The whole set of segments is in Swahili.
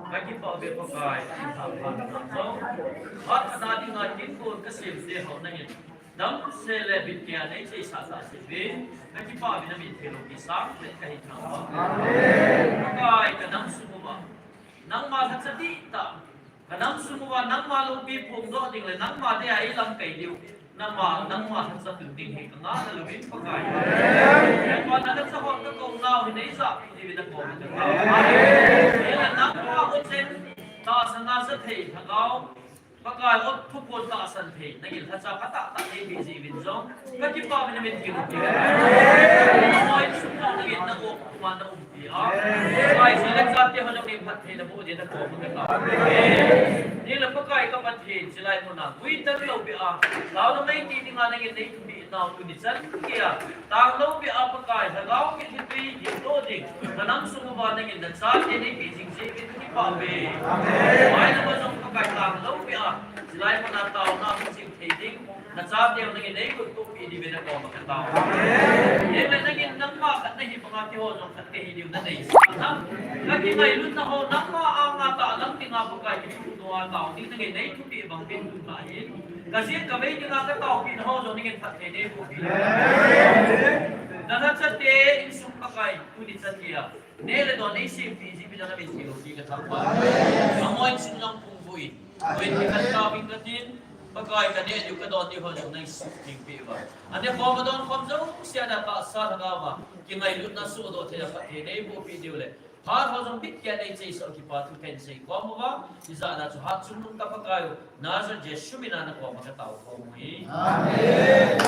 Bagi pabrik pakai tahapan langsung, hak tadi ngajin pun kesim sehau nangin. Dam selebit kian ini sisa sibin, bagi pabrik nabi teknologi sang berkait nama. Pakai kenang semua, nang malah sedita, kenang semua nang malu bipung doa tinggal nang malah dia hilang kayu. Nama satu tinggi tengah lebih pakai. Yang mana ada seorang kau tahu ini sah ini benda kau macam tahu. Yang nama ucap tak senang sethi kau pakai ot tukul tak senthi. Nanti kita kata tak ini biji binjong. Bagi apa benda binti kita? Nama itu semua nanti nak mana umpi. Pakai selek jati macam ni pakai nak buat dia kau macam tahu. Ini lepas pakai kapan hin selai mana? Winter lebih Kalau may titingan ng hindi na tunisan kaya tanglaw bi apakai hagaw ki hipi yoding nanang sumuba ng indan sa ini bising si itu ni pabe amen ay naman ang pakai tanglaw bi silay mo na tao na bising heading na sa tiyo ng inay ko to di bina ko makataw amen yan na naging nang makat na hipangati ho ng katkahiliw na naisip lagi mayroon na ho nang maangata alam tingapakai kinuha tao di naging na ito di ibang pintunahin kasi kami yung nakataw kinaho so ningin patene po nanatsatte insung pakai kunit satya nele do naisip isipin na namin siyo di katapa amoy silang pungbuin when ikatawing natin pakai kani yung kadon di ho so naisip piwa ane po mo doon komzo siya na paasa hagawa kimay lut na sudo tila patene po pidiule Har hozong bitya na itse isa okipatu kensei kwa mga isa na suhat sumnong kapakayo nasa Jesu minana kwa makataw ko mo eh. Amen.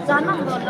Jangan dulu.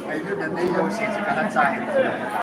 哎，日本的游戏是跟他在。